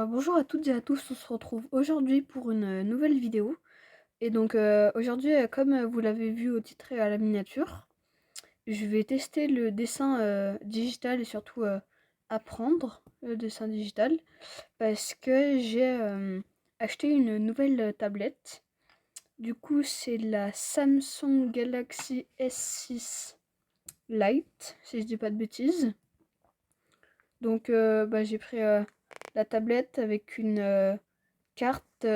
Bonjour à toutes et à tous, on se retrouve aujourd'hui pour une nouvelle vidéo. Et donc aujourd'hui, comme vous l'avez vu au titre et à la miniature, je vais tester le dessin digital et surtout apprendre le dessin digital parce que j'ai acheté une nouvelle tablette. Du coup, c'est la Samsung Galaxy S6 Lite, si je dis pas de bêtises. Donc j'ai pris la tablette avec une carte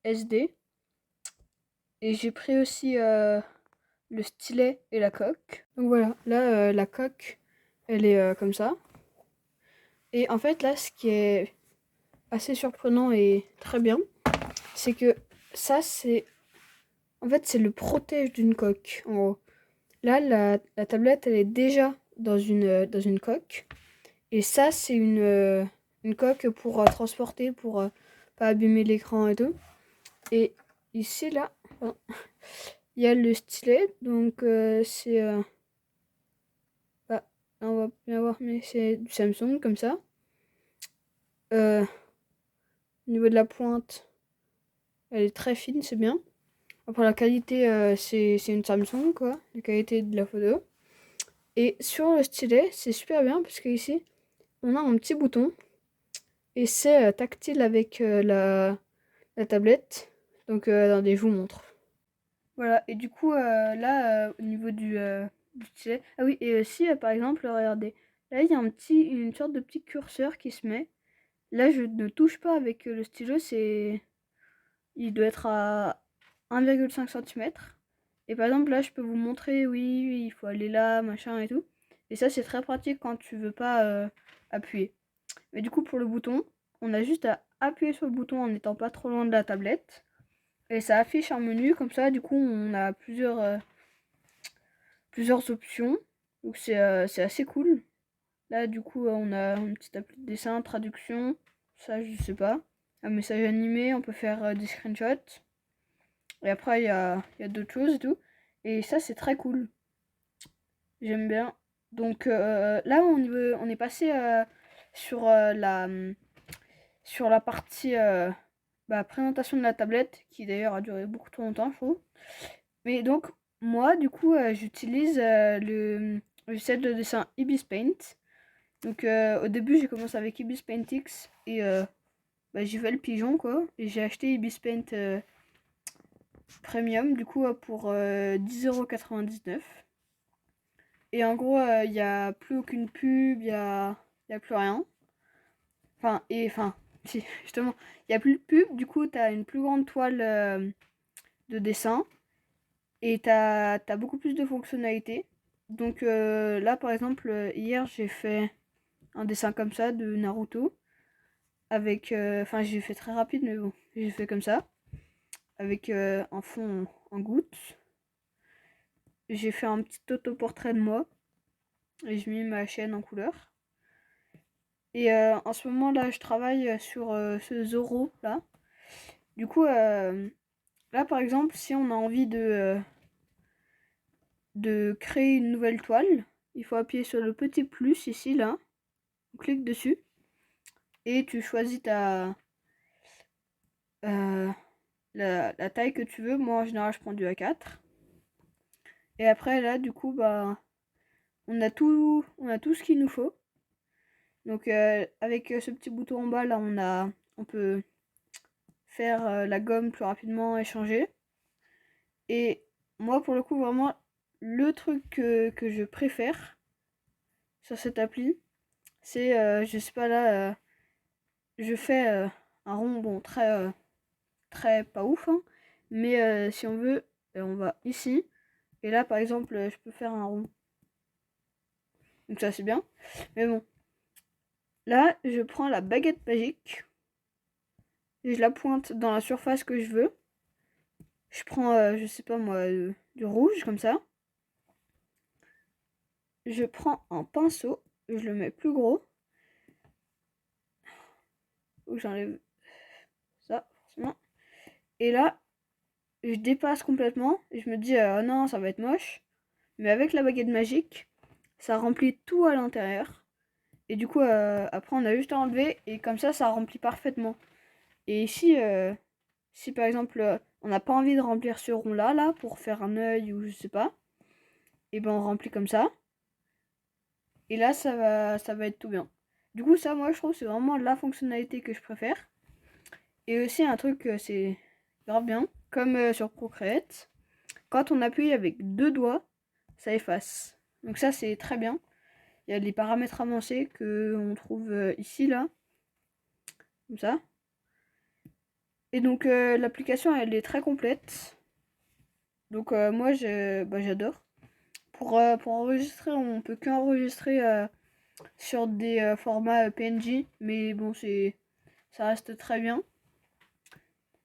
SD. Et j'ai pris aussi le stylet et la coque. Donc voilà, là la coque, elle est comme ça. Et en fait là, ce qui est assez surprenant et très bien, c'est que ça c'est... En fait c'est le protège d'une coque, en gros. Là, la tablette, elle est déjà dans une coque. Et ça, c'est une coque pour transporter, pour pas abîmer l'écran et tout. Et ici, là, pardon, il y a le stylet, donc c'est... bah, là, on va bien voir, mais c'est du Samsung, comme ça. Au niveau de la pointe, elle est très fine, c'est bien. Après, la qualité, c'est une Samsung, quoi, la qualité de la photo. Et sur le stylet, c'est super bien, parce que ici, on a un petit bouton, et c'est tactile avec la tablette. Donc, attendez, je vous montre. Voilà, et du coup, là, au niveau du stylet... Ah oui, et aussi, par exemple, regardez, là, il y a une sorte de petit curseur qui se met. Là, je ne touche pas avec le stylo, il doit être à 1,5 cm. Et par exemple, là, je peux vous montrer, oui, il faut aller là, machin et tout. Et ça, c'est très pratique quand tu veux pas appuyer. Mais du coup, pour le bouton, on a juste à appuyer sur le bouton en n'étant pas trop loin de la tablette. Et ça affiche un menu, comme ça, du coup, on a plusieurs options. Donc c'est assez cool. Là, du coup, on a une petite appli de dessin, traduction, ça, je sais pas. Un message animé, on peut faire des screenshots. Et après, il y a d'autres choses et tout. Et ça, c'est très cool. J'aime bien. Donc là, on est passé sur, sur la partie présentation de la tablette, qui d'ailleurs a duré beaucoup trop longtemps, je trouve. Mais donc, moi, du coup, j'utilise le logiciel de dessin Ibis Paint. Donc, au début, j'ai commencé avec Ibis Paint X et j'ai fait le pigeon, quoi. Et j'ai acheté Ibis Paint Premium, du coup, pour 10,99 €. Et en gros, il n'y a plus aucune pub, y a plus rien. Enfin, si, justement, il n'y a plus de pub, du coup, tu as une plus grande toile de dessin. Et t'as beaucoup plus de fonctionnalités. Donc là, par exemple, hier, j'ai fait un dessin comme ça de Naruto. Avec... Enfin, j'ai fait très rapide, mais bon, j'ai fait comme ça. Avec un fond en gouttes. J'ai fait un petit autoportrait de moi. Et j'ai mis ma chaîne en couleur. Et en ce moment, là, je travaille sur ce Zoro, là. Du coup, là, par exemple, si on a envie de créer une nouvelle toile, il faut appuyer sur le petit plus ici, là. On clique dessus et tu choisis euh, la taille que tu veux. Moi, en général, je prends du A4. Et après, là, du coup, on a tout ce qu'il nous faut. Donc, avec ce petit bouton en bas, là, on peut faire la gomme plus rapidement et changer. Et moi, pour le coup, vraiment, le truc que je préfère sur cette appli, c'est, je sais pas là, je fais un rond, bon, très pas ouf, hein, mais si on veut, on va ici, et là, par exemple, je peux faire un rond. Donc ça, c'est bien. Mais bon, là, je prends la baguette magique, et je la pointe dans la surface que je veux. Je prends, je sais pas moi, du rouge, comme ça. Je prends un pinceau, je le mets plus gros. Ou j'enlève ça, forcément. Et là, je dépasse complètement. Et je me dis, oh non, ça va être moche. Mais avec la baguette magique, ça remplit tout à l'intérieur. Et du coup, après, on a juste à enlever et comme ça remplit parfaitement. Et ici, si par exemple, on n'a pas envie de remplir ce rond-là, là, pour faire un œil ou je sais pas, et ben on remplit comme ça. Et là, ça va être tout bien. Du coup, ça, moi, je trouve, c'est vraiment la fonctionnalité que je préfère. Et aussi, un truc, c'est grave bien, comme sur Procreate, quand on appuie avec 2 doigts, ça efface. Donc ça, c'est très bien. Il y a les paramètres avancés que on trouve ici, là, comme ça. Et donc, l'application, elle est très complète. Donc, moi, j'adore. Pour enregistrer, on peut qu'enregistrer sur des formats PNG, mais bon, ça reste très bien.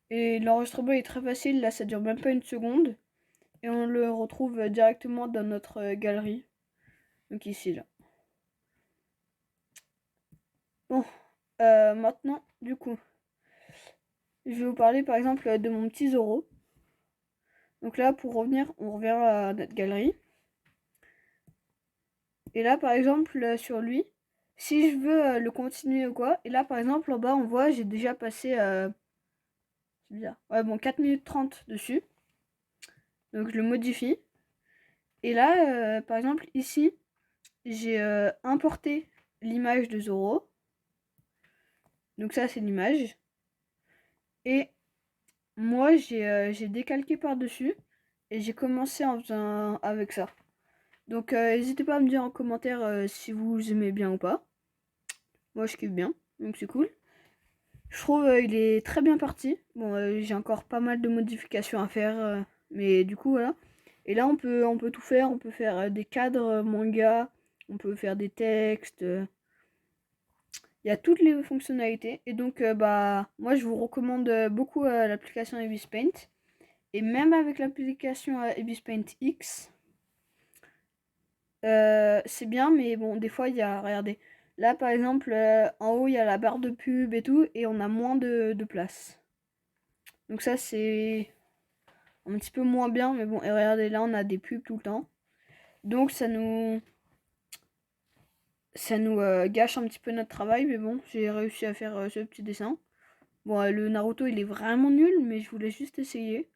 Et l'enregistrement est très facile, là ça dure même pas une seconde. Et on le retrouve directement dans notre galerie. Donc ici, là. Bon, maintenant, du coup, je vais vous parler par exemple de mon petit Zoro. Donc là, pour revenir, on revient à notre galerie. Et là, par exemple, sur lui, si je veux le continuer ou quoi, et là, par exemple, en bas, on voit, j'ai déjà passé, c'est bizarre, ouais, bon, 4 minutes 30 dessus. Donc, je le modifie. Et là, par exemple, ici, j'ai importé l'image de Zoro. Donc ça, c'est l'image. Et moi, j'ai décalqué par-dessus. Et j'ai commencé en faisant avec ça. Donc, n'hésitez pas à me dire en commentaire si vous aimez bien ou pas. Moi, je kiffe bien. Donc, c'est cool. Je trouve il est très bien parti. Bon, j'ai encore pas mal de modifications à faire. Mais du coup, voilà. Et là, on peut tout faire. On peut faire des cadres manga. On peut faire des textes. Il y a toutes les fonctionnalités. Et donc, bah, moi, je vous recommande beaucoup l'application Ibis Paint. Et même avec l'application Ibis Paint X, c'est bien, mais bon, des fois, il y a, regardez, là, par exemple, en haut, il y a la barre de pub et tout, et on a moins de place. Donc ça, c'est un petit peu moins bien, mais bon, et regardez, là, on a des pubs tout le temps. Donc, ça nous gâche un petit peu notre travail, mais bon, j'ai réussi à faire ce petit dessin. Bon, le Naruto, il est vraiment nul, mais je voulais juste essayer.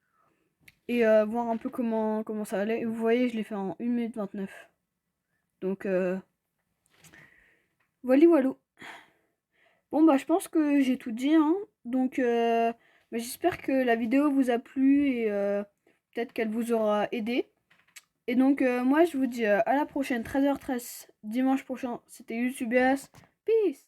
Et voir un peu comment ça allait. Et vous voyez, je l'ai fait en 1 minute 29. Donc, voilà. Bon, bah, je pense que j'ai tout dit, hein. Donc, bah, j'espère que la vidéo vous a plu et peut-être qu'elle vous aura aidé. Et donc, moi, je vous dis à la prochaine, 13h13, dimanche prochain. C'était YouTubeas. Peace!